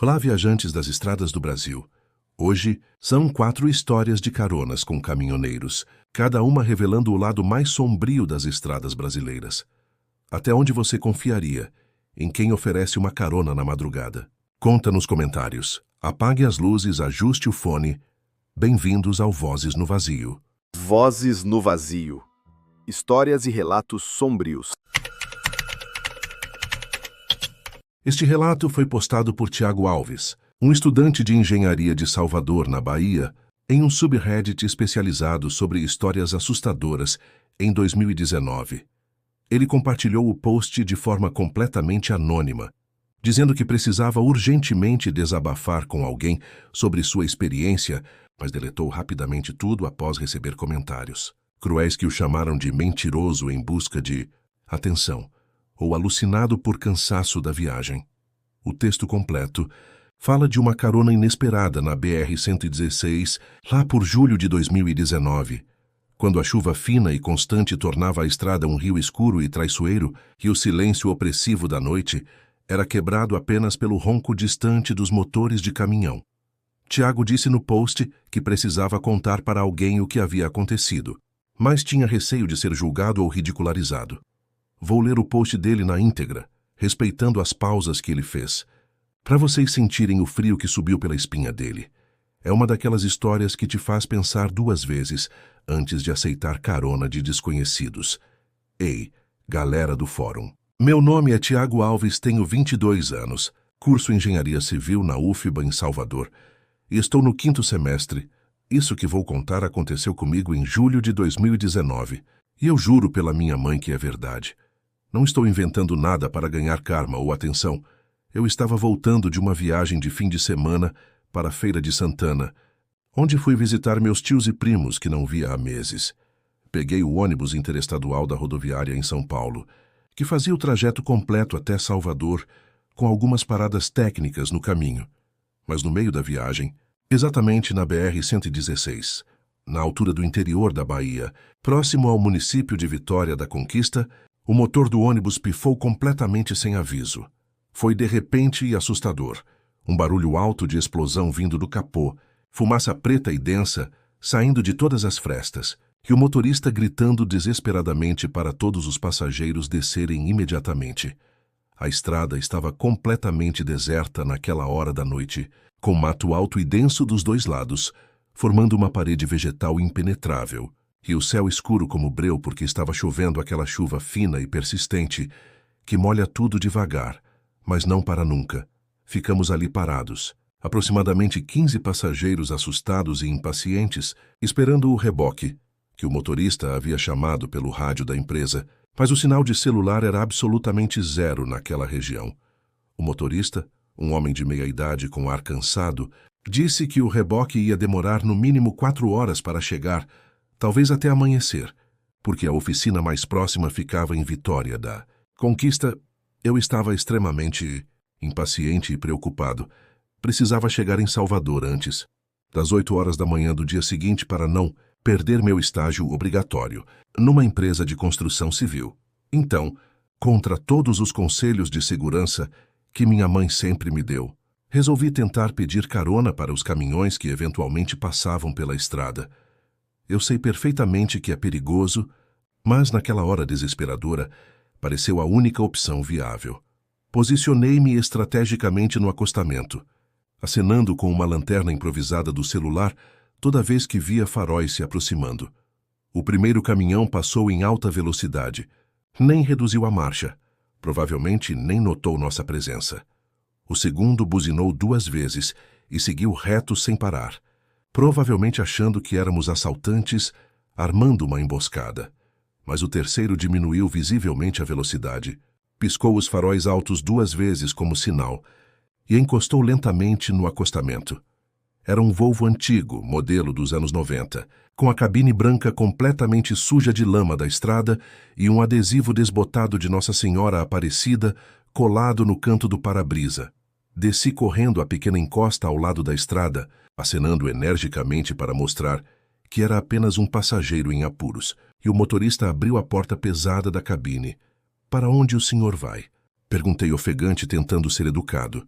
Olá, viajantes das estradas do Brasil. Hoje são 4 histórias de caronas com caminhoneiros, cada uma revelando o lado mais sombrio das estradas brasileiras. Até onde você confiaria em quem oferece uma carona na madrugada? Conta nos comentários. Apague as luzes, ajuste o fone. Bem-vindos ao Vozes no Vazio. Vozes no Vazio. Histórias e relatos sombrios. Este relato foi postado por Tiago Alves, um estudante de engenharia de Salvador, na Bahia, em um subreddit especializado sobre histórias assustadoras em 2019. Ele compartilhou o post de forma completamente anônima, dizendo que precisava urgentemente desabafar com alguém sobre sua experiência, mas deletou rapidamente tudo após receber comentários cruéis que o chamaram de mentiroso em busca de atenção, ou alucinado por cansaço da viagem. O texto completo fala de uma carona inesperada na BR-116, lá por julho de 2019, quando a chuva fina e constante tornava a estrada um rio escuro e traiçoeiro e o silêncio opressivo da noite era quebrado apenas pelo ronco distante dos motores de caminhão. Tiago disse no post que precisava contar para alguém o que havia acontecido, mas tinha receio de ser julgado ou ridicularizado. Vou ler o post dele na íntegra, respeitando as pausas que ele fez, para vocês sentirem o frio que subiu pela espinha dele. É uma daquelas histórias que te faz pensar 2 vezes antes de aceitar carona de desconhecidos. Ei, galera do fórum. Meu nome é Tiago Alves, tenho 22 anos, curso Engenharia Civil na UFBA em Salvador, e estou no 5º semestre. Isso que vou contar aconteceu comigo em julho de 2019, e eu juro pela minha mãe que é verdade. Não estou inventando nada para ganhar karma ou atenção. Eu estava voltando de uma viagem de fim de semana para a Feira de Santana, onde fui visitar meus tios e primos que não via há meses. Peguei o ônibus interestadual da rodoviária em São Paulo, que fazia o trajeto completo até Salvador, com algumas paradas técnicas no caminho. Mas no meio da viagem, exatamente na BR-116, na altura do interior da Bahia, próximo ao município de Vitória da Conquista, o motor do ônibus pifou completamente sem aviso. Foi de repente e assustador. Um barulho alto de explosão vindo do capô, fumaça preta e densa saindo de todas as frestas, e o motorista gritando desesperadamente para todos os passageiros descerem imediatamente. A estrada estava completamente deserta naquela hora da noite, com mato alto e denso dos 2 lados, formando uma parede vegetal impenetrável, e o céu escuro como breu porque estava chovendo aquela chuva fina e persistente, que molha tudo devagar, mas não para nunca. Ficamos ali parados, aproximadamente 15 passageiros assustados e impacientes, esperando o reboque, que o motorista havia chamado pelo rádio da empresa, mas o sinal de celular era absolutamente zero naquela região. O motorista, um homem de meia-idade com ar cansado, disse que o reboque ia demorar no mínimo 4 horas para chegar, talvez até amanhecer, porque a oficina mais próxima ficava em Vitória da Conquista. Eu estava extremamente impaciente e preocupado. Precisava chegar em Salvador antes das 8 horas da manhã do dia seguinte para não perder meu estágio obrigatório numa empresa de construção civil. Então, contra todos os conselhos de segurança que minha mãe sempre me deu, resolvi tentar pedir carona para os caminhões que eventualmente passavam pela estrada. Eu sei perfeitamente que é perigoso, mas naquela hora desesperadora, pareceu a única opção viável. Posicionei-me estrategicamente no acostamento, acenando com uma lanterna improvisada do celular toda vez que via faróis se aproximando. O primeiro caminhão passou em alta velocidade, nem reduziu a marcha, provavelmente nem notou nossa presença. O segundo buzinou 2 vezes e seguiu reto sem parar, provavelmente achando que éramos assaltantes armando uma emboscada. Mas o terceiro diminuiu visivelmente a velocidade, piscou os faróis altos 2 vezes como sinal e encostou lentamente no acostamento. Era um Volvo antigo, modelo dos anos 90, com a cabine branca completamente suja de lama da estrada e um adesivo desbotado de Nossa Senhora Aparecida colado no canto do para-brisa. Desci correndo a pequena encosta ao lado da estrada, acenando energicamente para mostrar que era apenas um passageiro em apuros, e o motorista abriu a porta pesada da cabine. "Para onde o senhor vai?" Perguntei ofegante, tentando ser educado.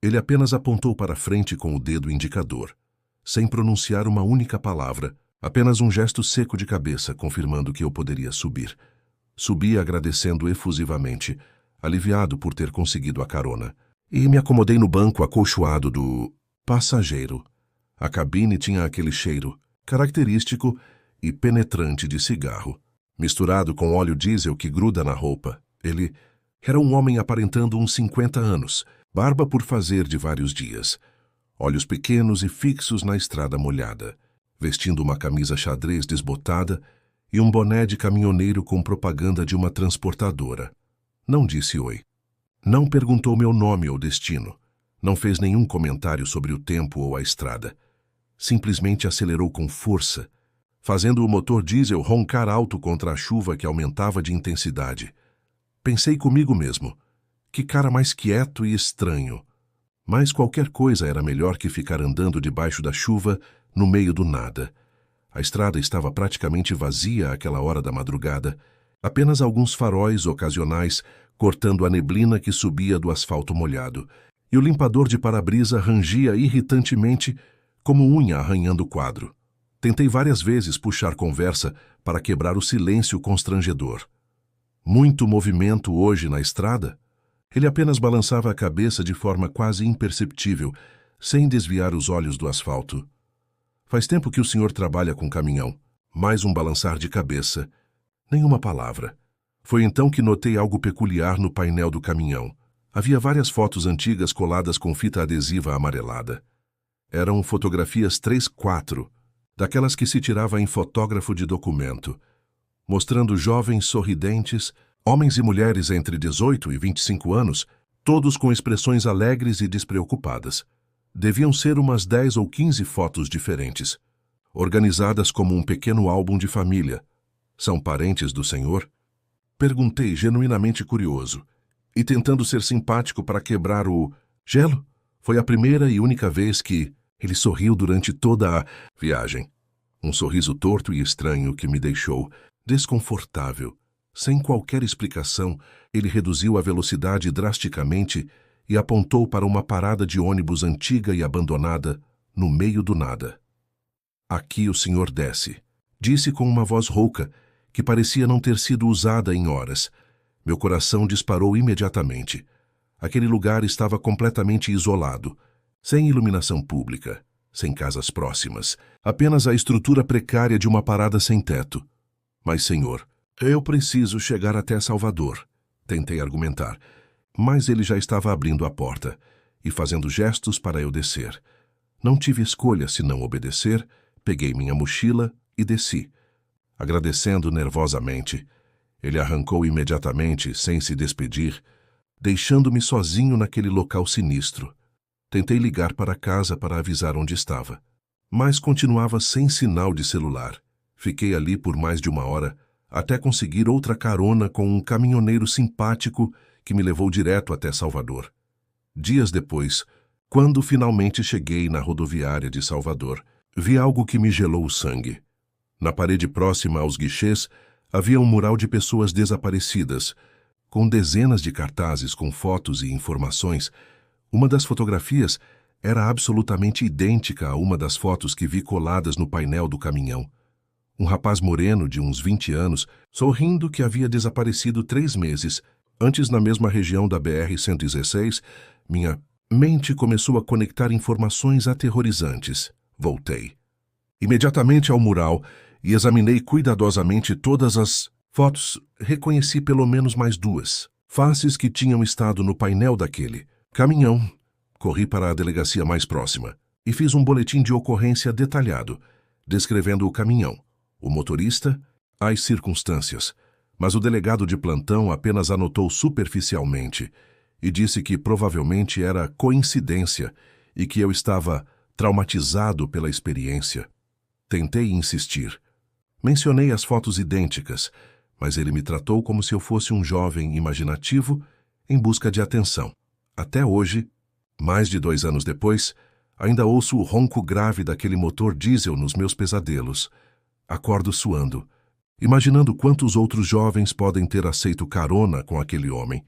Ele apenas apontou para frente com o dedo indicador, sem pronunciar uma única palavra, apenas um gesto seco de cabeça confirmando que eu poderia subir. Subi agradecendo efusivamente, aliviado por ter conseguido a carona, e me acomodei no banco acolchoado do passageiro. A cabine tinha aquele cheiro característico e penetrante de cigarro, misturado com óleo diesel que gruda na roupa. Ele era um homem aparentando uns 50 anos, barba por fazer de vários dias, olhos pequenos e fixos na estrada molhada, vestindo uma camisa xadrez desbotada e um boné de caminhoneiro com propaganda de uma transportadora. Não disse oi. Não perguntou meu nome ou destino. Não fez nenhum comentário sobre o tempo ou a estrada. Simplesmente acelerou com força, fazendo o motor diesel roncar alto contra a chuva que aumentava de intensidade. Pensei comigo mesmo, que cara mais quieto e estranho. Mas qualquer coisa era melhor que ficar andando debaixo da chuva, no meio do nada. A estrada estava praticamente vazia àquela hora da madrugada, apenas alguns faróis ocasionais cortando a neblina que subia do asfalto molhado, e o limpador de para-brisa rangia irritantemente como unha arranhando o quadro. Tentei várias vezes puxar conversa para quebrar o silêncio constrangedor. Muito movimento hoje na estrada? Ele apenas balançava a cabeça de forma quase imperceptível, sem desviar os olhos do asfalto. Faz tempo que o senhor trabalha com caminhão. Mais um balançar de cabeça. Nenhuma palavra. Foi então que notei algo peculiar no painel do caminhão. Havia várias fotos antigas coladas com fita adesiva amarelada. Eram fotografias 3x4, daquelas que se tirava em fotógrafo de documento, mostrando jovens sorridentes, homens e mulheres entre 18 e 25 anos, todos com expressões alegres e despreocupadas. Deviam ser umas 10 ou 15 fotos diferentes, organizadas como um pequeno álbum de família. São parentes do senhor? Perguntei, genuinamente curioso, e tentando ser simpático para quebrar o gelo. Foi a primeira e única vez que ele sorriu durante toda a viagem. Um sorriso torto e estranho que me deixou desconfortável. Sem qualquer explicação, ele reduziu a velocidade drasticamente e apontou para uma parada de ônibus antiga e abandonada, no meio do nada. Aqui o senhor desce, disse com uma voz rouca, que parecia não ter sido usada em horas. Meu coração disparou imediatamente. Aquele lugar estava completamente isolado, sem iluminação pública, sem casas próximas, apenas a estrutura precária de uma parada sem teto. Mas, senhor, eu preciso chegar até Salvador, tentei argumentar, mas ele já estava abrindo a porta e fazendo gestos para eu descer. Não tive escolha senão obedecer, peguei minha mochila e desci. Agradecendo nervosamente, ele arrancou imediatamente, sem se despedir, deixando-me sozinho naquele local sinistro. Tentei ligar para casa para avisar onde estava, mas continuava sem sinal de celular. Fiquei ali por mais de 1 hora, até conseguir outra carona com um caminhoneiro simpático que me levou direto até Salvador. Dias depois, quando finalmente cheguei na rodoviária de Salvador, vi algo que me gelou o sangue. Na parede próxima aos guichês, havia um mural de pessoas desaparecidas, com dezenas de cartazes com fotos e informações. Uma das fotografias era absolutamente idêntica a uma das fotos que vi coladas no painel do caminhão. Um rapaz moreno de uns 20 anos, sorrindo, que havia desaparecido 3 meses. Antes, na mesma região da BR-116, minha mente começou a conectar informações aterrorizantes. Voltei imediatamente ao mural e examinei cuidadosamente todas as fotos. Reconheci pelo menos mais 2 faces que tinham estado no painel daquele caminhão. Corri para a delegacia mais próxima e fiz um boletim de ocorrência detalhado, descrevendo o caminhão, o motorista, as circunstâncias, mas o delegado de plantão apenas anotou superficialmente e disse que provavelmente era coincidência e que eu estava traumatizado pela experiência. Tentei insistir. Mencionei as fotos idênticas, mas ele me tratou como se eu fosse um jovem imaginativo em busca de atenção. Até hoje, mais de 2 anos depois, ainda ouço o ronco grave daquele motor diesel nos meus pesadelos. Acordo suando, imaginando quantos outros jovens podem ter aceito carona com aquele homem.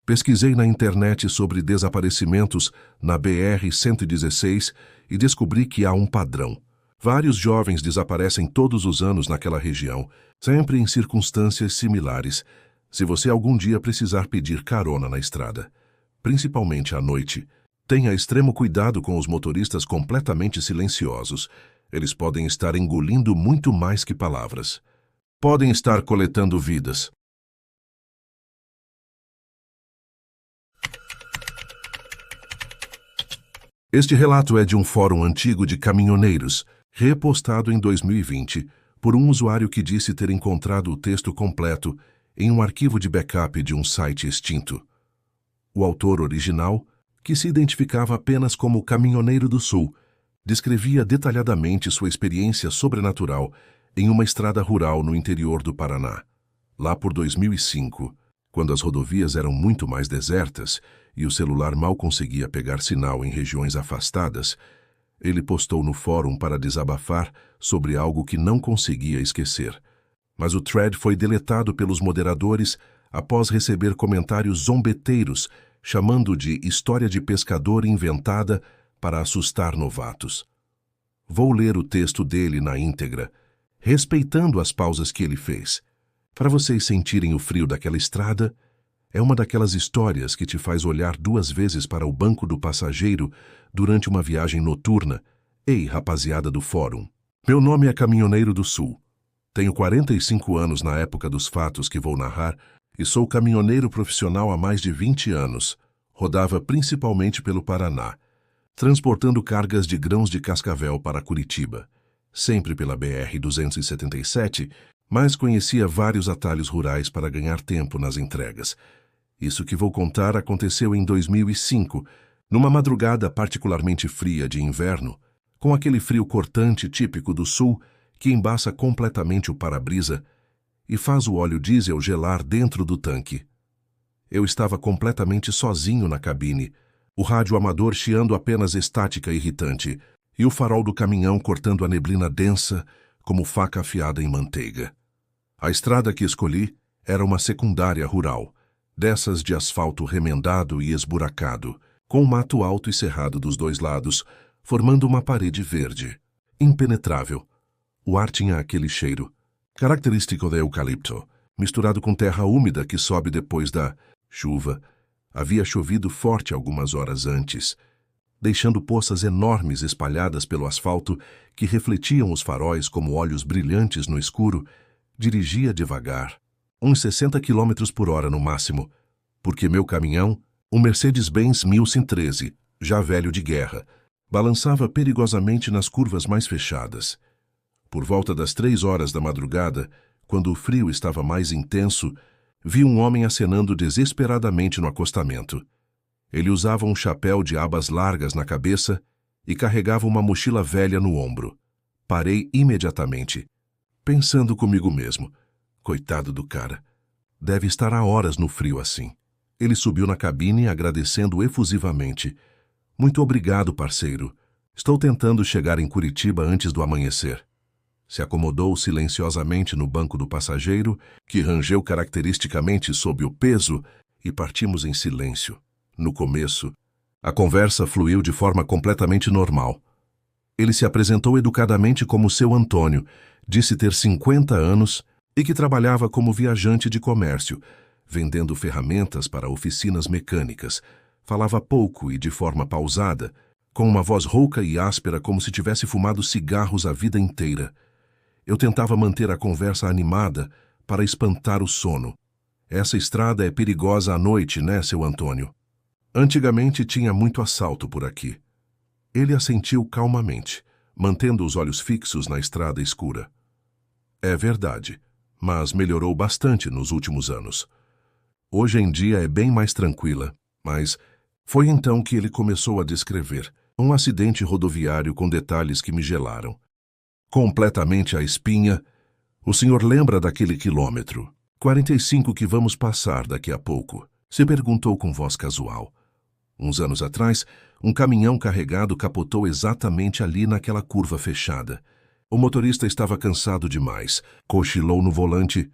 Pesquisei na internet sobre desaparecimentos na BR-116 e descobri que há um padrão. Vários jovens desaparecem todos os anos naquela região, sempre em circunstâncias similares. Se você algum dia precisar pedir carona na estrada, principalmente à noite, tenha extremo cuidado com os motoristas completamente silenciosos. Eles podem estar engolindo muito mais que palavras. Podem estar coletando vidas. Este relato é de um fórum antigo de caminhoneiros, repostado em 2020, por um usuário que disse ter encontrado o texto completo em um arquivo de backup de um site extinto. O autor original, que se identificava apenas como Caminhoneiro do Sul, descrevia detalhadamente sua experiência sobrenatural em uma estrada rural no interior do Paraná. Lá por 2005, quando as rodovias eram muito mais desertas e o celular mal conseguia pegar sinal em regiões afastadas, ele postou no fórum para desabafar sobre algo que não conseguia esquecer. Mas o thread foi deletado pelos moderadores após receber comentários zombeteiros chamando de história de pescador inventada para assustar novatos. Vou ler o texto dele na íntegra, respeitando as pausas que ele fez. Para vocês sentirem o frio daquela estrada, é uma daquelas histórias que te faz olhar 2 vezes para o banco do passageiro durante uma viagem noturna. Ei, rapaziada do fórum. Meu nome é Caminhoneiro do Sul. Tenho 45 anos na época dos fatos que vou narrar e sou caminhoneiro profissional há mais de 20 anos. Rodava principalmente pelo Paraná, transportando cargas de grãos de Cascavel para Curitiba, sempre pela BR-277, mas conhecia vários atalhos rurais para ganhar tempo nas entregas. Isso que vou contar aconteceu em 2005, numa madrugada particularmente fria de inverno, com aquele frio cortante típico do sul que embaça completamente o para-brisa e faz o óleo diesel gelar dentro do tanque. Eu estava completamente sozinho na cabine, o rádio amador chiando apenas estática irritante e o farol do caminhão cortando a neblina densa como faca afiada em manteiga. A estrada que escolhi era uma secundária rural, dessas de asfalto remendado e esburacado, com mato alto e cerrado dos 2 lados, formando uma parede verde, impenetrável. O ar tinha aquele cheiro, característico de eucalipto, misturado com terra úmida que sobe depois da chuva. Havia chovido forte algumas horas antes, deixando poças enormes espalhadas pelo asfalto que refletiam os faróis como olhos brilhantes no escuro. Dirigia devagar, uns 60 km por hora no máximo, porque meu caminhão, um Mercedes-Benz 1113, já velho de guerra, balançava perigosamente nas curvas mais fechadas. Por volta das 3 horas da madrugada, quando o frio estava mais intenso, vi um homem acenando desesperadamente no acostamento. Ele usava um chapéu de abas largas na cabeça e carregava uma mochila velha no ombro. Parei imediatamente, pensando comigo mesmo, coitado do cara, deve estar há horas no frio assim. Ele subiu na cabine agradecendo efusivamente. Muito obrigado, parceiro. Estou tentando chegar em Curitiba antes do amanhecer. Se acomodou silenciosamente no banco do passageiro, que rangeu caracteristicamente sob o peso, e partimos em silêncio. No começo, a conversa fluiu de forma completamente normal. Ele se apresentou educadamente como seu Antônio, disse ter 50 anos e que trabalhava como viajante de comércio, vendendo ferramentas para oficinas mecânicas. Falava pouco e de forma pausada, com uma voz rouca e áspera como se tivesse fumado cigarros a vida inteira. Eu tentava manter a conversa animada para espantar o sono. Essa estrada é perigosa à noite, né, seu Antônio? Antigamente tinha muito assalto por aqui. Ele assentiu calmamente, mantendo os olhos fixos na estrada escura. É verdade, mas melhorou bastante nos últimos anos. Hoje em dia é bem mais tranquila, mas foi então que ele começou a descrever um acidente rodoviário com detalhes que me gelaram. Completamente à espinha, o senhor lembra daquele quilômetro 45 que vamos passar daqui a pouco? Se perguntou com voz casual. Uns anos atrás, um caminhão carregado capotou exatamente ali naquela curva fechada. O motorista estava cansado demais, cochilou no volante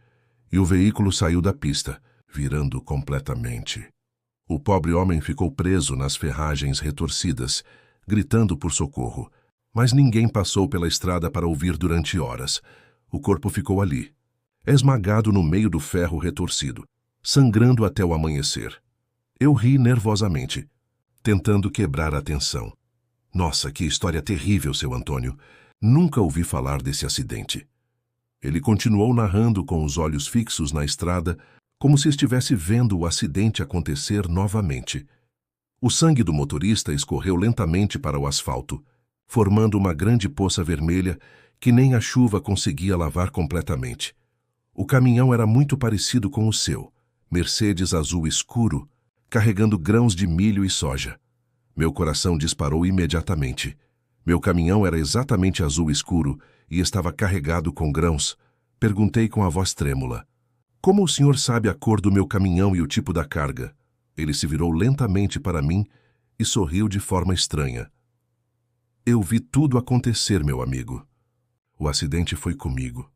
e o veículo saiu da pista, virando completamente. O pobre homem ficou preso nas ferragens retorcidas, gritando por socorro. Mas ninguém passou pela estrada para ouvir durante horas. O corpo ficou ali, esmagado no meio do ferro retorcido, sangrando até o amanhecer. Eu ri nervosamente, tentando quebrar a tensão. Nossa, que história terrível, seu Antônio. Nunca ouvi falar desse acidente. Ele continuou narrando com os olhos fixos na estrada, como se estivesse vendo o acidente acontecer novamente. O sangue do motorista escorreu lentamente para o asfalto, formando uma grande poça vermelha que nem a chuva conseguia lavar completamente. O caminhão era muito parecido com o seu, Mercedes azul escuro, carregando grãos de milho e soja. Meu coração disparou imediatamente. Meu caminhão era exatamente azul escuro e estava carregado com grãos. Perguntei com a voz trêmula: "Como o senhor sabe a cor do meu caminhão e o tipo da carga?" Ele se virou lentamente para mim e sorriu de forma estranha. "Eu vi tudo acontecer, meu amigo. O acidente foi comigo."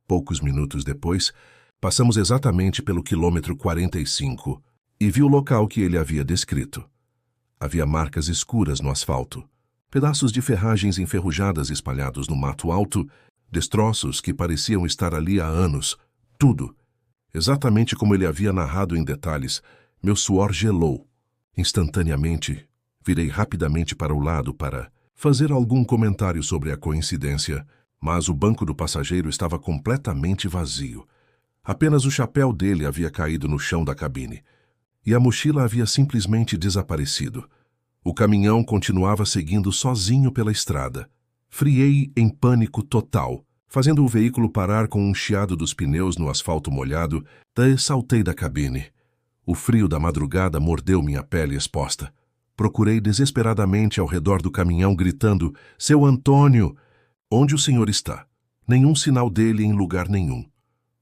Poucos minutos depois, passamos exatamente pelo quilômetro 45 e vi o local que ele havia descrito. Havia marcas escuras no asfalto, pedaços de ferragens enferrujadas espalhados no mato alto, destroços que pareciam estar ali há anos. Tudo, exatamente como ele havia narrado em detalhes. Meu suor gelou. Instantaneamente, virei rapidamente para o lado para fazer algum comentário sobre a coincidência, mas o banco do passageiro estava completamente vazio. Apenas o chapéu dele havia caído no chão da cabine, e a mochila havia simplesmente desaparecido. O caminhão continuava seguindo sozinho pela estrada. Friei em pânico total, fazendo o veículo parar com um chiado dos pneus no asfalto molhado, daí saltei da cabine. O frio da madrugada mordeu minha pele exposta. Procurei desesperadamente ao redor do caminhão, gritando: "Seu Antônio! Onde o senhor está?" Nenhum sinal dele em lugar nenhum.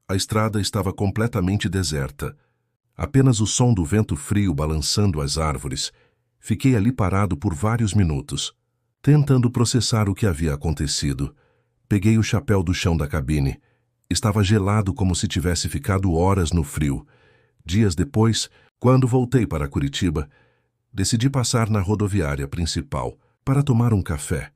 A estrada estava completamente deserta. Apenas o som do vento frio balançando as árvores. Fiquei ali parado por vários minutos, tentando processar o que havia acontecido. Peguei o chapéu do chão da cabine. Estava gelado como se tivesse ficado horas no frio. Dias depois, quando voltei para Curitiba, decidi passar na rodoviária principal para tomar um café.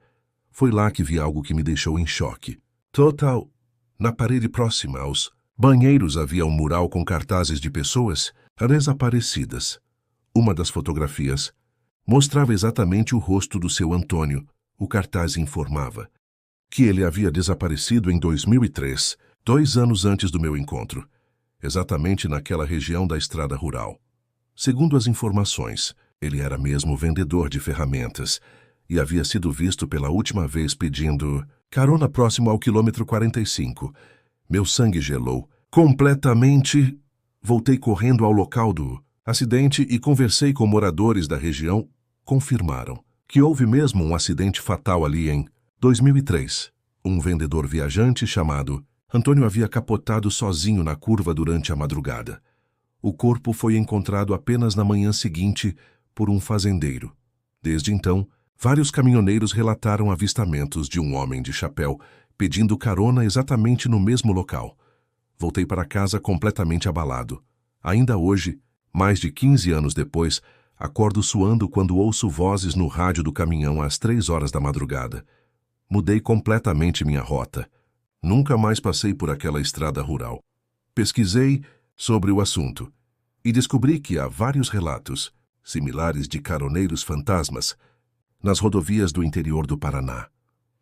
Foi lá que vi algo que me deixou em choque. Total. Na parede próxima aos banheiros havia um mural com cartazes de pessoas desaparecidas. Uma das fotografias mostrava exatamente o rosto do seu Antônio. O cartaz informava que ele havia desaparecido em 2003, 2 anos antes do meu encontro, exatamente naquela região da estrada rural. Segundo as informações, ele era mesmo vendedor de ferramentas e havia sido visto pela última vez pedindo carona próximo ao quilômetro 45. Meu sangue gelou. Completamente. Voltei correndo ao local do acidente e conversei com moradores da região. Confirmaram que houve mesmo um acidente fatal ali em 2003. Um vendedor viajante chamado Antônio havia capotado sozinho na curva durante a madrugada. O corpo foi encontrado apenas na manhã seguinte por um fazendeiro. Desde então, vários caminhoneiros relataram avistamentos de um homem de chapéu pedindo carona exatamente no mesmo local. Voltei para casa completamente abalado. Ainda hoje, mais de 15 anos depois, acordo suando quando ouço vozes no rádio do caminhão às 3 horas da madrugada. Mudei completamente minha rota. Nunca mais passei por aquela estrada rural. Pesquisei sobre o assunto e descobri que há vários relatos similares de caroneiros fantasmas nas rodovias do interior do Paraná.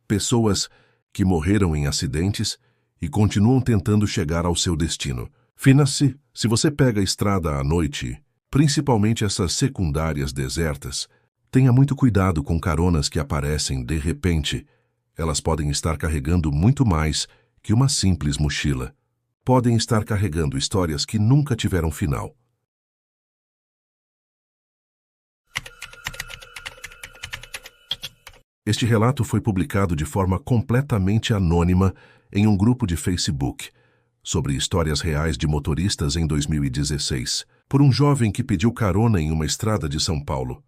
Pessoas que morreram em acidentes e continuam tentando chegar ao seu destino. Se você pega a estrada à noite, principalmente essas secundárias desertas, tenha muito cuidado com caronas que aparecem de repente. Elas podem estar carregando muito mais que uma simples mochila. Podem estar carregando histórias que nunca tiveram final. Este relato foi publicado de forma completamente anônima em um grupo de Facebook sobre histórias reais de motoristas em 2016, por um jovem que pediu carona em uma estrada de São Paulo.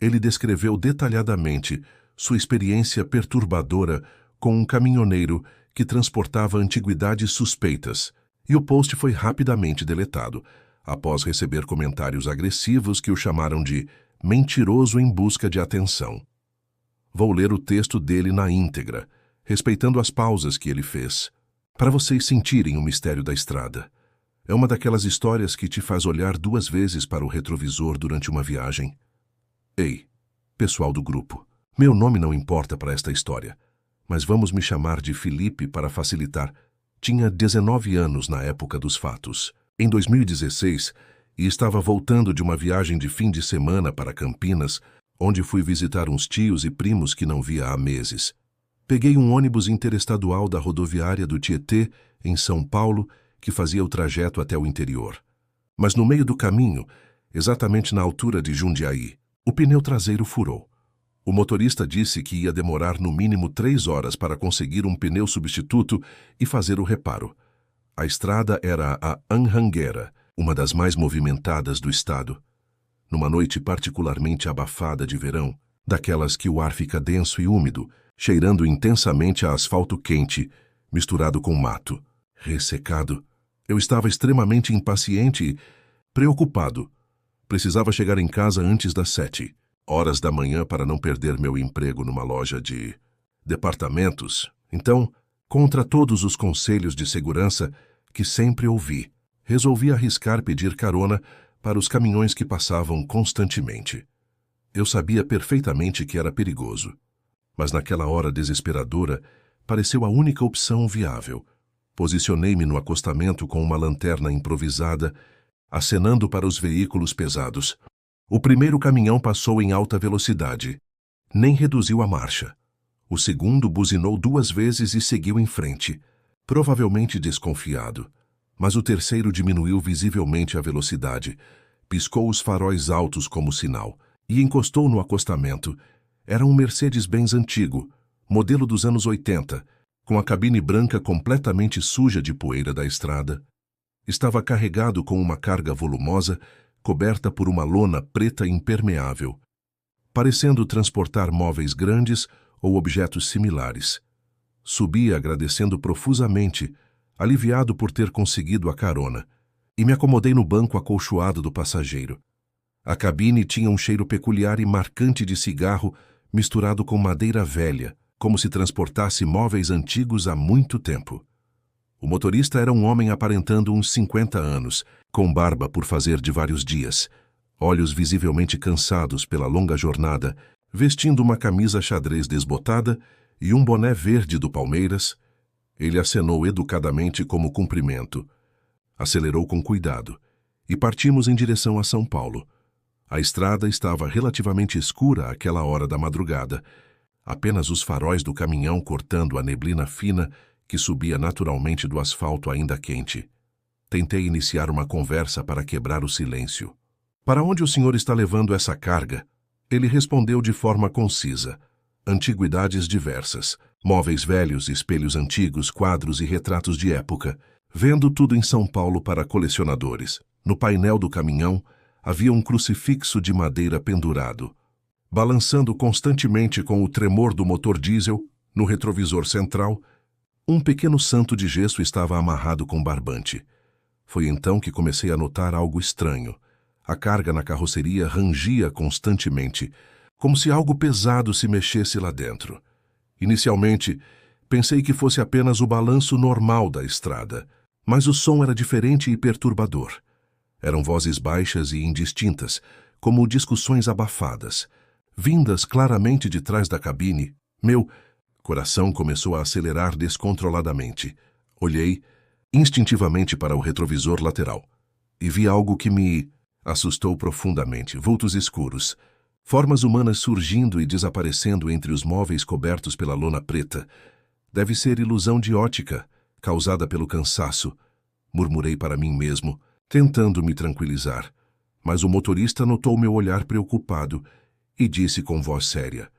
Ele descreveu detalhadamente sua experiência perturbadora com um caminhoneiro que transportava antiguidades suspeitas, e o post foi rapidamente deletado. após receber comentários agressivos que o chamaram de mentiroso em busca de atenção. Vou ler o texto dele na íntegra, respeitando as pausas que ele fez, para vocês sentirem o mistério da estrada. É uma daquelas histórias que te faz olhar 2 vezes para o retrovisor durante uma viagem. Ei, pessoal do grupo, meu nome não importa para esta história, mas vamos me chamar de Felipe para facilitar. Tinha 19 anos na época dos fatos, em 2016, e estava voltando de uma viagem de fim de semana para Campinas, onde fui visitar uns tios e primos que não via há meses. Peguei um ônibus interestadual da rodoviária do Tietê, em São Paulo, que fazia o trajeto até o interior. Mas no meio do caminho, exatamente na altura de Jundiaí, o pneu traseiro furou. O motorista disse que ia demorar no mínimo 3 horas para conseguir um pneu substituto e fazer o reparo. A estrada era a Anhanguera, uma das mais movimentadas do estado. Numa noite particularmente abafada de verão, daquelas que o ar fica denso e úmido, cheirando intensamente a asfalto quente, misturado com mato, ressecado, eu estava extremamente impaciente e preocupado. Precisava chegar em casa antes das 7 horas da manhã para não perder meu emprego numa loja de departamentos. Então, contra todos os conselhos de segurança que sempre ouvi, resolvi arriscar pedir carona para os caminhões que passavam constantemente. Eu sabia perfeitamente que era perigoso, mas naquela hora desesperadora pareceu a única opção viável. Posicionei-me no acostamento com uma lanterna improvisada, acenando para os veículos pesados. O primeiro caminhão passou em alta velocidade. Nem reduziu a marcha. O segundo buzinou 2 vezes e seguiu em frente, provavelmente desconfiado. Mas o terceiro diminuiu visivelmente a velocidade, piscou os faróis altos como sinal e encostou no acostamento. Era um Mercedes-Benz antigo, modelo dos anos 80, com a cabine branca completamente suja de poeira da estrada. Estava carregado com uma carga volumosa, coberta por uma lona preta impermeável, parecendo transportar móveis grandes ou objetos similares. Subi agradecendo profusamente, aliviado por ter conseguido a carona, e me acomodei no banco acolchoado do passageiro. A cabine tinha um cheiro peculiar e marcante de cigarro misturado com madeira velha, como se transportasse móveis antigos há muito tempo. O motorista era um homem aparentando uns 50 anos, com barba por fazer de vários dias, olhos visivelmente cansados pela longa jornada, vestindo uma camisa xadrez desbotada e um boné verde do Palmeiras. Ele acenou educadamente como cumprimento. Acelerou com cuidado, e partimos em direção a São Paulo. A estrada estava relativamente escura àquela hora da madrugada, apenas os faróis do caminhão cortando a neblina fina que subia naturalmente do asfalto ainda quente. Tentei iniciar uma conversa para quebrar o silêncio. "Para onde o senhor está levando essa carga?" Ele respondeu de forma concisa. Antiguidades diversas, móveis velhos, espelhos antigos, quadros e retratos de época. Vendo tudo em São Paulo para colecionadores. No painel do caminhão havia um crucifixo de madeira pendurado. Balançando constantemente com o tremor do motor diesel, no retrovisor central, um pequeno santo de gesso estava amarrado com barbante. Foi então que comecei a notar algo estranho. A carga na carroceria rangia constantemente, como se algo pesado se mexesse lá dentro. Inicialmente, pensei que fosse apenas o balanço normal da estrada, mas o som era diferente e perturbador. Eram vozes baixas e indistintas, como discussões abafadas, vindas claramente de trás da cabine. Meu coração começou a acelerar descontroladamente. Olhei instintivamente para o retrovisor lateral e vi algo que me assustou profundamente. Vultos escuros, formas humanas surgindo e desaparecendo entre os móveis cobertos pela lona preta. Deve ser ilusão de ótica, causada pelo cansaço, murmurei para mim mesmo, tentando me tranquilizar. Mas o motorista notou meu olhar preocupado e disse com voz séria: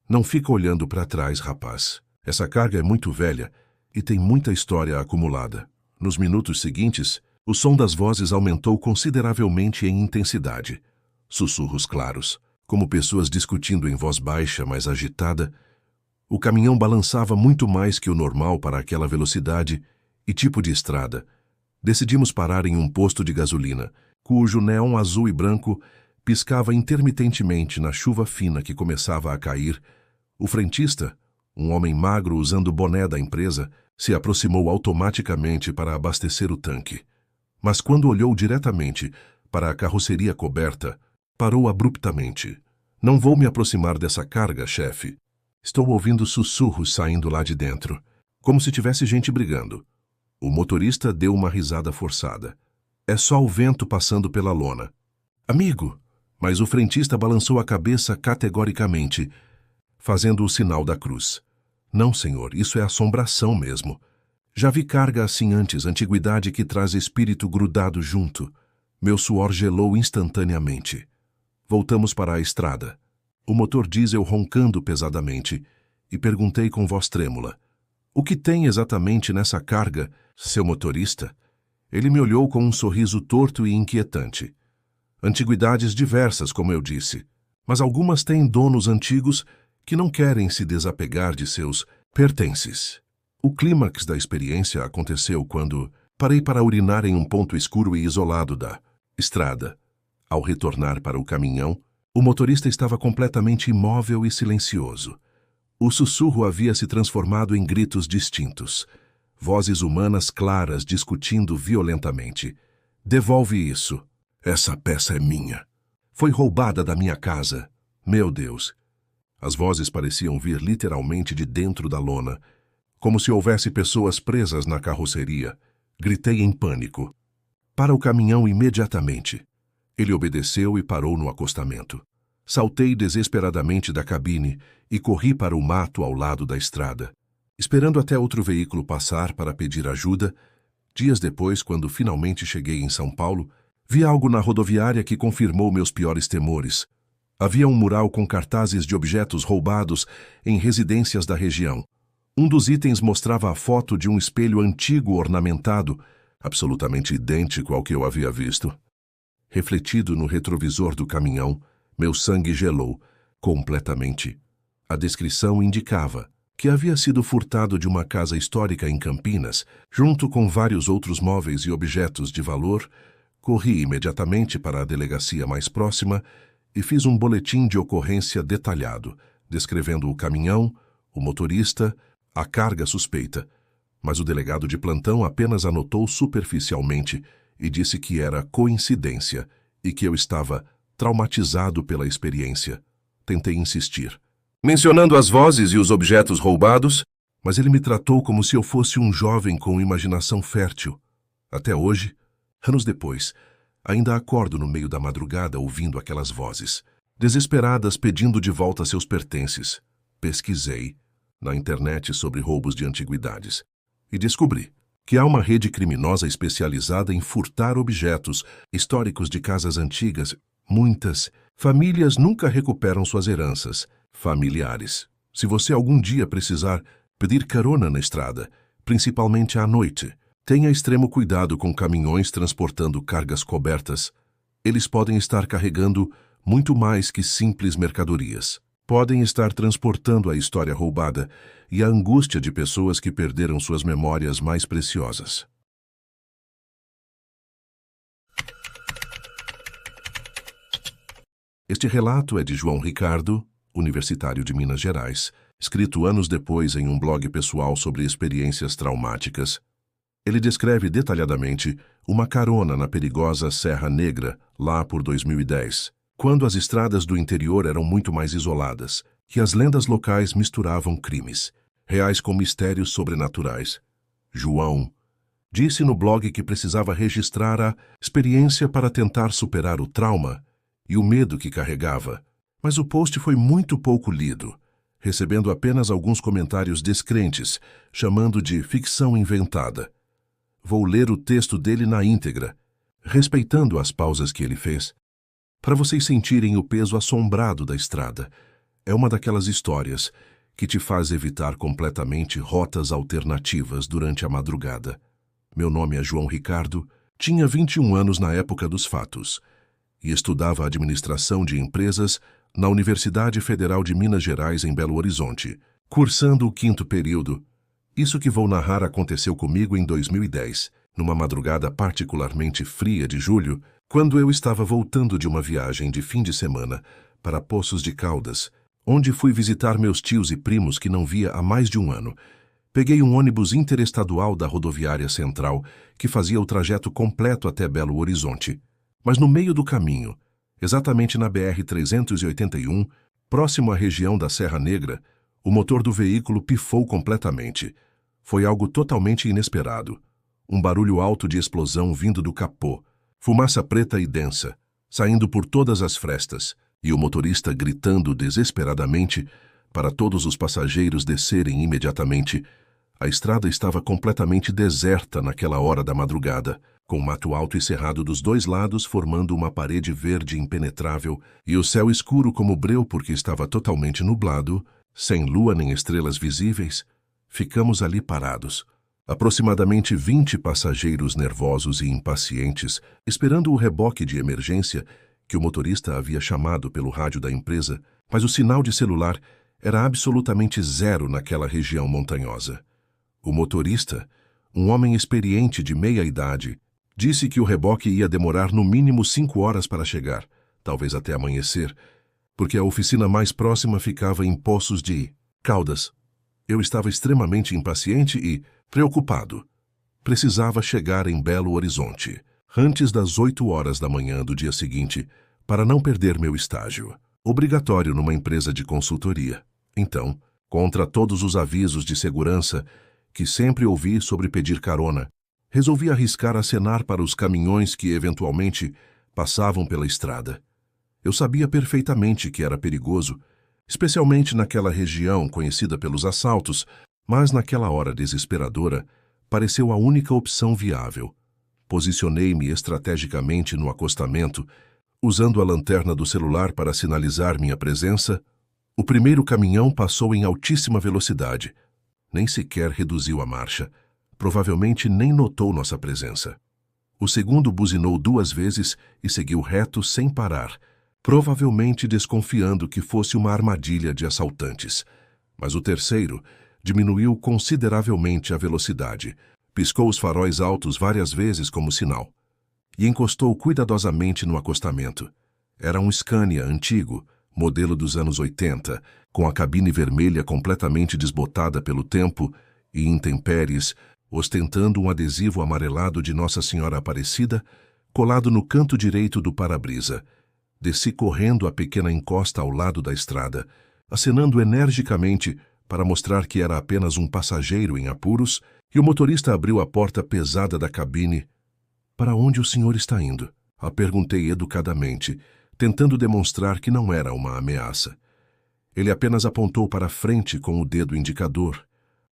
"Não fica olhando para trás, rapaz. Essa carga é muito velha e tem muita história acumulada." Nos minutos seguintes, o som das vozes aumentou consideravelmente em intensidade. Sussurros claros, como pessoas discutindo em voz baixa, mas agitada. O caminhão balançava muito mais que o normal para aquela velocidade e tipo de estrada. Decidimos parar em um posto de gasolina cujo neon azul e branco piscava intermitentemente na chuva fina que começava a cair, o frentista, um homem magro usando o boné da empresa, se aproximou automaticamente para abastecer o tanque. Mas quando olhou diretamente para a carroceria coberta, parou abruptamente. Não vou me aproximar dessa carga, chefe. Estou ouvindo sussurros saindo lá de dentro, como se tivesse gente brigando. O motorista deu uma risada forçada. É só o vento passando pela lona. Amigo! Mas o frentista balançou a cabeça categoricamente, fazendo o sinal da cruz. Não, senhor, isso é assombração mesmo. Já vi carga assim antes, antiguidade que traz espírito grudado junto. Meu suor gelou instantaneamente. Voltamos para a estrada. O motor diesel roncando pesadamente, e perguntei com voz trêmula: "O que tem exatamente nessa carga, seu motorista?" Ele me olhou com um sorriso torto e inquietante. Antiguidades diversas, como eu disse, mas algumas têm donos antigos que não querem se desapegar de seus pertences. O clímax da experiência aconteceu quando parei para urinar em um ponto escuro e isolado da estrada. Ao retornar para o caminhão, o motorista estava completamente imóvel e silencioso. O sussurro havia se transformado em gritos distintos. Vozes humanas claras discutindo violentamente. "Devolve isso. Essa peça é minha. Foi roubada da minha casa. Meu Deus." As vozes pareciam vir literalmente de dentro da lona, como se houvesse pessoas presas na carroceria. Gritei em pânico. "Para o caminhão imediatamente." Ele obedeceu e parou no acostamento. Saltei desesperadamente da cabine e corri para o mato ao lado da estrada, esperando até outro veículo passar para pedir ajuda. Dias depois, quando finalmente cheguei em São Paulo, vi algo na rodoviária que confirmou meus piores temores. Havia um mural com cartazes de objetos roubados em residências da região. Um dos itens mostrava a foto de um espelho antigo ornamentado, absolutamente idêntico ao que eu havia visto. Refletido no retrovisor do caminhão, meu sangue gelou completamente. A descrição indicava que havia sido furtado de uma casa histórica em Campinas, junto com vários outros móveis e objetos de valor. Corri imediatamente para a delegacia mais próxima e fiz um boletim de ocorrência detalhado, descrevendo o caminhão, o motorista, a carga suspeita. Mas o delegado de plantão apenas anotou superficialmente e disse que era coincidência e que eu estava traumatizado pela experiência. Tentei insistir, mencionando as vozes e os objetos roubados, mas ele me tratou como se eu fosse um jovem com imaginação fértil. Até hoje, anos depois, ainda acordo no meio da madrugada ouvindo aquelas vozes, desesperadas pedindo de volta seus pertences. Pesquisei na internet sobre roubos de antiguidades e descobri que há uma rede criminosa especializada em furtar objetos históricos de casas antigas. Muitas famílias nunca recuperam suas heranças familiares. Se você algum dia precisar pedir carona na estrada, principalmente à noite, tenha extremo cuidado com caminhões transportando cargas cobertas. Eles podem estar carregando muito mais que simples mercadorias. Podem estar transportando a história roubada e a angústia de pessoas que perderam suas memórias mais preciosas. Este relato é de João Ricardo, universitário de Minas Gerais, escrito anos depois em um blog pessoal sobre experiências traumáticas. Ele descreve detalhadamente uma carona na perigosa Serra Negra, lá por 2010, quando as estradas do interior eram muito mais isoladas, e as lendas locais misturavam crimes, reais com mistérios sobrenaturais. João disse no blog que precisava registrar a experiência para tentar superar o trauma e o medo que carregava, mas o post foi muito pouco lido, recebendo apenas alguns comentários descrentes, chamando de ficção inventada. Vou ler o texto dele na íntegra, respeitando as pausas que ele fez, para vocês sentirem o peso assombrado da estrada. É uma daquelas histórias que te faz evitar completamente rotas alternativas durante a madrugada. Meu nome é João Ricardo, tinha 21 anos na época dos fatos e estudava administração de empresas na Universidade Federal de Minas Gerais, em Belo Horizonte, cursando o 5º período. Isso que vou narrar aconteceu comigo em 2010, numa madrugada particularmente fria de julho, quando eu estava voltando de uma viagem de fim de semana para Poços de Caldas, onde fui visitar meus tios e primos que não via há mais de um ano. Peguei um ônibus interestadual da rodoviária central que fazia o trajeto completo até Belo Horizonte. Mas no meio do caminho, exatamente na BR-381, próximo à região da Serra Negra, o motor do veículo pifou completamente. Foi algo totalmente inesperado. Um barulho alto de explosão vindo do capô, fumaça preta e densa, saindo por todas as frestas, e o motorista gritando desesperadamente para todos os passageiros descerem imediatamente. A estrada estava completamente deserta naquela hora da madrugada, com mato alto e cerrado dos dois lados formando uma parede verde impenetrável e o céu escuro como breu porque estava totalmente nublado, sem lua nem estrelas visíveis. Ficamos ali parados, aproximadamente 20 passageiros nervosos e impacientes, esperando o reboque de emergência que o motorista havia chamado pelo rádio da empresa, mas o sinal de celular era absolutamente zero naquela região montanhosa. O motorista, um homem experiente de meia idade, disse que o reboque ia demorar no mínimo 5 horas para chegar, talvez até amanhecer, porque a oficina mais próxima ficava em Poços de Caldas. Eu estava extremamente impaciente e preocupado. Precisava chegar em Belo Horizonte antes das 8 horas da manhã do dia seguinte, para não perder meu estágio, obrigatório numa empresa de consultoria. Então, contra todos os avisos de segurança que sempre ouvi sobre pedir carona, resolvi arriscar acenar para os caminhões que eventualmente passavam pela estrada. Eu sabia perfeitamente que era perigoso, especialmente naquela região conhecida pelos assaltos, mas naquela hora desesperadora, pareceu a única opção viável. Posicionei-me estrategicamente no acostamento, usando a lanterna do celular para sinalizar minha presença. O primeiro caminhão passou em altíssima velocidade. Nem sequer reduziu a marcha. Provavelmente nem notou nossa presença. O segundo buzinou 2 vezes e seguiu reto sem parar, provavelmente desconfiando que fosse uma armadilha de assaltantes. Mas o terceiro diminuiu consideravelmente a velocidade, piscou os faróis altos várias vezes como sinal e encostou cuidadosamente no acostamento. Era um Scania antigo, modelo dos anos 80, com a cabine vermelha completamente desbotada pelo tempo e intempéries, ostentando um adesivo amarelado de Nossa Senhora Aparecida colado no canto direito do para-brisa. Desci correndo a pequena encosta ao lado da estrada, acenando energicamente para mostrar que era apenas um passageiro em apuros, e o motorista abriu a porta pesada da cabine. "Para onde o senhor está indo?" a perguntei educadamente, tentando demonstrar que não era uma ameaça. Ele apenas apontou para frente com o dedo indicador,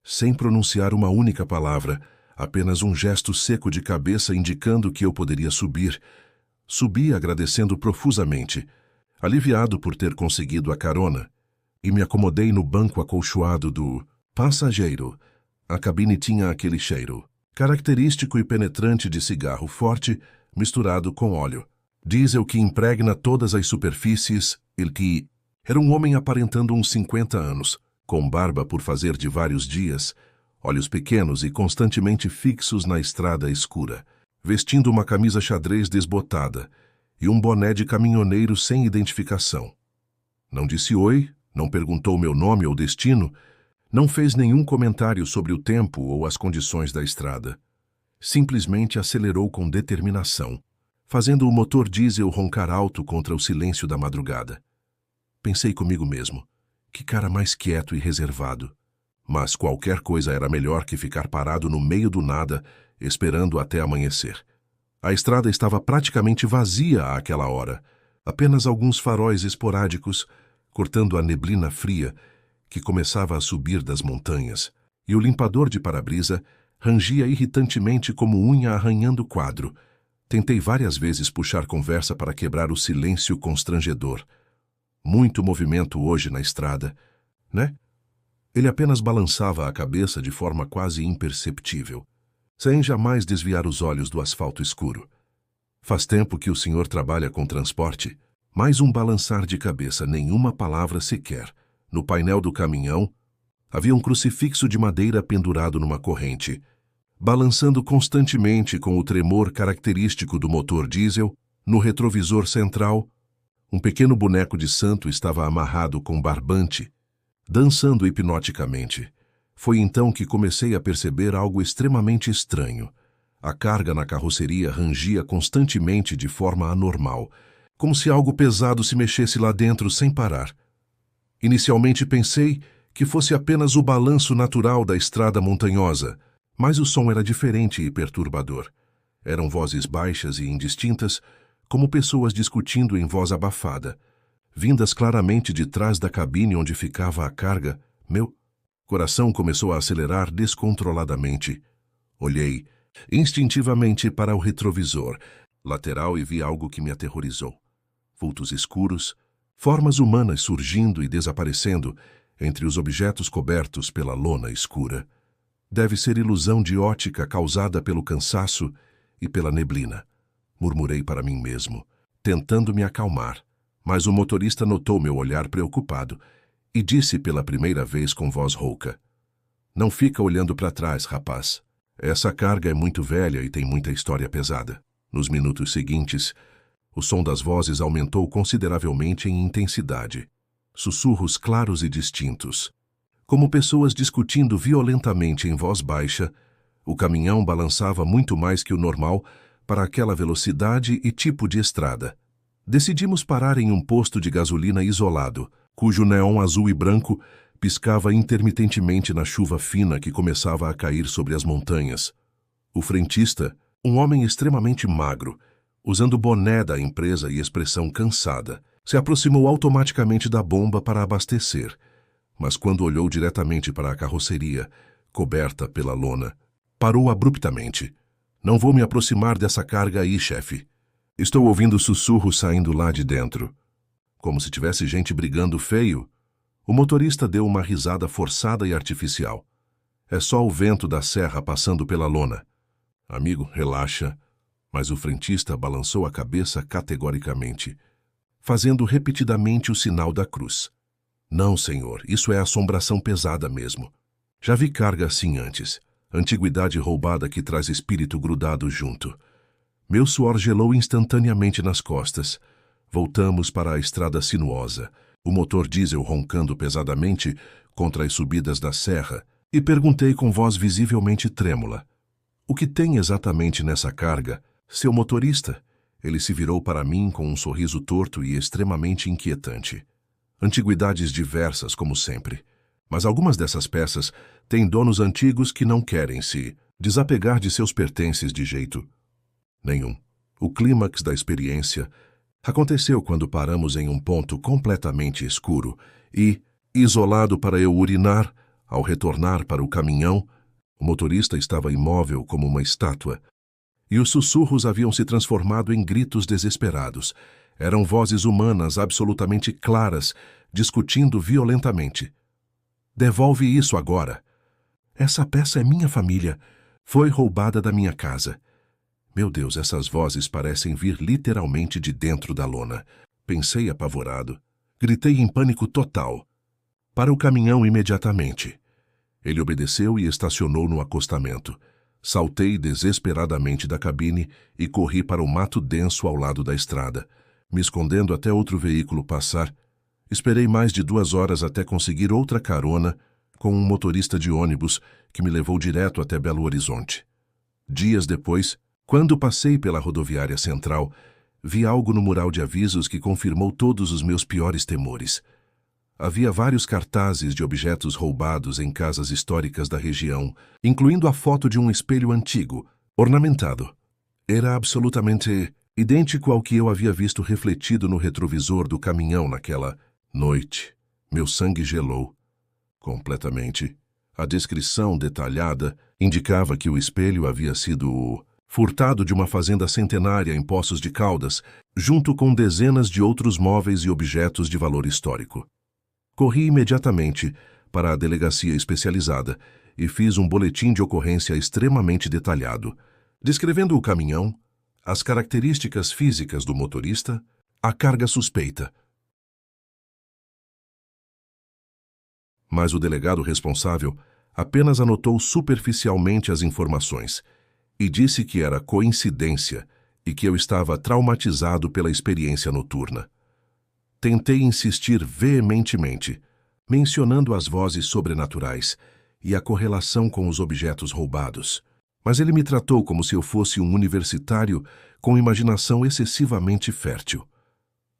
sem pronunciar uma única palavra, apenas um gesto seco de cabeça indicando que eu poderia subir. Subi agradecendo profusamente, aliviado por ter conseguido a carona, e me acomodei no banco acolchoado do passageiro. A cabine tinha aquele cheiro característico e penetrante de cigarro forte misturado com óleo. Diesel que impregna todas as superfícies. Ele que era um homem aparentando uns 50 anos, com barba por fazer de vários dias, olhos pequenos e constantemente fixos na estrada escura, vestindo uma camisa xadrez desbotada e um boné de caminhoneiro sem identificação. Não disse oi, não perguntou meu nome ou destino, não fez nenhum comentário sobre o tempo ou as condições da estrada. Simplesmente acelerou com determinação, fazendo o motor diesel roncar alto contra o silêncio da madrugada. Pensei comigo mesmo, que cara mais quieto e reservado. Mas qualquer coisa era melhor que ficar parado no meio do nada, esperando até amanhecer. A estrada estava praticamente vazia àquela hora, apenas alguns faróis esporádicos, cortando a neblina fria que começava a subir das montanhas, e o limpador de para-brisa rangia irritantemente como unha arranhando o quadro. Tentei várias vezes puxar conversa para quebrar o silêncio constrangedor. Muito movimento hoje na estrada, né? Ele apenas balançava a cabeça de forma quase imperceptível, sem jamais desviar os olhos do asfalto escuro. "Faz tempo que o senhor trabalha com transporte?" Mais um balançar de cabeça, nenhuma palavra sequer. No painel do caminhão, havia um crucifixo de madeira pendurado numa corrente. balançando constantemente com o tremor característico do motor diesel. No retrovisor central, um pequeno boneco de santo estava amarrado com barbante, dançando hipnoticamente. Foi então que comecei a perceber algo extremamente estranho. A carga na carroceria rangia constantemente de forma anormal, como se algo pesado se mexesse lá dentro sem parar. Inicialmente pensei que fosse apenas o balanço natural da estrada montanhosa, mas o som era diferente e perturbador. Eram vozes baixas e indistintas, como pessoas discutindo em voz abafada, vindas claramente de trás da cabine onde ficava a carga. Meu coração começou a acelerar descontroladamente. Olhei instintivamente para o retrovisor lateral e vi algo que me aterrorizou. Vultos escuros, formas humanas surgindo e desaparecendo entre os objetos cobertos pela lona escura. Deve ser ilusão de ótica causada pelo cansaço e pela neblina, murmurei para mim mesmo, tentando me acalmar, mas o motorista notou meu olhar preocupado e disse pela primeira vez com voz rouca: "Não fica olhando para trás, rapaz. Essa carga é muito velha e tem muita história pesada." Nos minutos seguintes, o som das vozes aumentou consideravelmente em intensidade. Sussurros claros e distintos. Como pessoas discutindo violentamente em voz baixa, o caminhão balançava muito mais que o normal para aquela velocidade e tipo de estrada. Decidimos parar em um posto de gasolina isolado, cujo neon azul e branco piscava intermitentemente na chuva fina que começava a cair sobre as montanhas. O frentista, um homem extremamente magro, usando boné da empresa e expressão cansada, se aproximou automaticamente da bomba para abastecer, mas quando olhou diretamente para a carroceria, coberta pela lona, parou abruptamente. "Não vou me aproximar dessa carga aí, chefe. Estou ouvindo sussurros saindo lá de dentro." Como se tivesse gente brigando feio, o motorista deu uma risada forçada e artificial. "É só o vento da serra passando pela lona." "Amigo, relaxa." Mas o frentista balançou a cabeça categoricamente, fazendo repetidamente o sinal da cruz. "Não, senhor, isso é assombração pesada mesmo. Já vi carga assim antes. Antiguidade roubada que traz espírito grudado junto." Meu suor gelou instantaneamente nas costas. Voltamos para a estrada sinuosa, o motor diesel roncando pesadamente contra as subidas da serra, e perguntei com voz visivelmente trêmula: "O que tem exatamente nessa carga, seu motorista?" Ele se virou para mim com um sorriso torto e extremamente inquietante. "Antiguidades diversas, como sempre. Mas algumas dessas peças têm donos antigos que não querem se desapegar de seus pertences de jeito nenhum." O clímax da experiência aconteceu quando paramos em um ponto completamente escuro e, isolado para eu urinar, ao retornar para o caminhão, o motorista estava imóvel como uma estátua, e os sussurros haviam se transformado em gritos desesperados. Eram vozes humanas absolutamente claras, discutindo violentamente. "Devolve isso agora. Essa peça é minha família. Foi roubada da minha casa." Meu Deus, essas vozes parecem vir literalmente de dentro da lona. Pensei apavorado. Gritei em pânico total. "Para o caminhão imediatamente." Ele obedeceu e estacionou no acostamento. Saltei desesperadamente da cabine e corri para o mato denso ao lado da estrada, me escondendo até outro veículo passar. Esperei mais de 2 horas até conseguir outra carona com um motorista de ônibus que me levou direto até Belo Horizonte. Dias depois, quando passei pela rodoviária central, vi algo no mural de avisos que confirmou todos os meus piores temores. Havia vários cartazes de objetos roubados em casas históricas da região, incluindo a foto de um espelho antigo, ornamentado. Era absolutamente idêntico ao que eu havia visto refletido no retrovisor do caminhão naquela noite. Meu sangue gelou completamente. A descrição detalhada indicava que o espelho havia sido furtado de uma fazenda centenária em Poços de Caldas, junto com dezenas de outros móveis e objetos de valor histórico. Corri imediatamente para a delegacia especializada e fiz um boletim de ocorrência extremamente detalhado, descrevendo o caminhão, as características físicas do motorista, a carga suspeita. Mas o delegado responsável apenas anotou superficialmente as informações e disse que era coincidência e que eu estava traumatizado pela experiência noturna. Tentei insistir veementemente, mencionando as vozes sobrenaturais e a correlação com os objetos roubados, mas ele me tratou como se eu fosse um universitário com imaginação excessivamente fértil.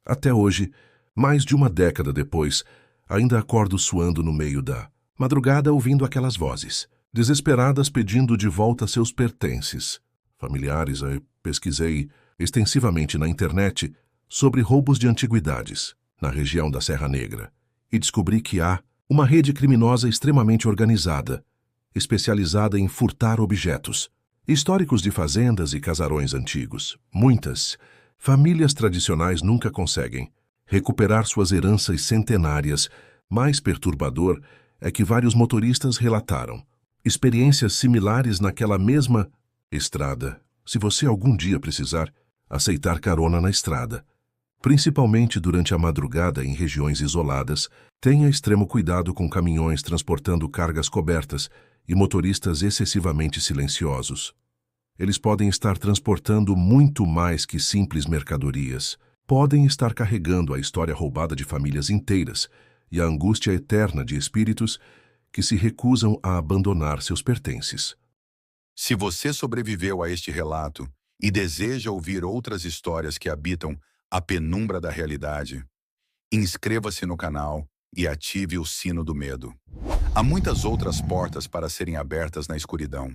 Até hoje, mais de uma década depois, ainda acordo suando no meio da madrugada ouvindo aquelas vozes, desesperadas pedindo de volta seus pertences. Familiares, eu pesquisei extensivamente na internet sobre roubos de antiguidades na região da Serra Negra e descobri que há uma rede criminosa extremamente organizada, especializada em furtar objetos, históricos de fazendas e casarões antigos. Muitas famílias tradicionais nunca conseguem recuperar suas heranças centenárias. Mais perturbador é que vários motoristas relataram experiências similares naquela mesma estrada. Se você algum dia precisar aceitar carona na estrada, principalmente durante a madrugada em regiões isoladas, tenha extremo cuidado com caminhões transportando cargas cobertas e motoristas excessivamente silenciosos. Eles podem estar transportando muito mais que simples mercadorias. Podem estar carregando a história roubada de famílias inteiras e a angústia eterna de espíritos que se recusam a abandonar seus pertences. Se você sobreviveu a este relato e deseja ouvir outras histórias que habitam a penumbra da realidade, inscreva-se no canal e ative o sino do medo. Há muitas outras portas para serem abertas na escuridão.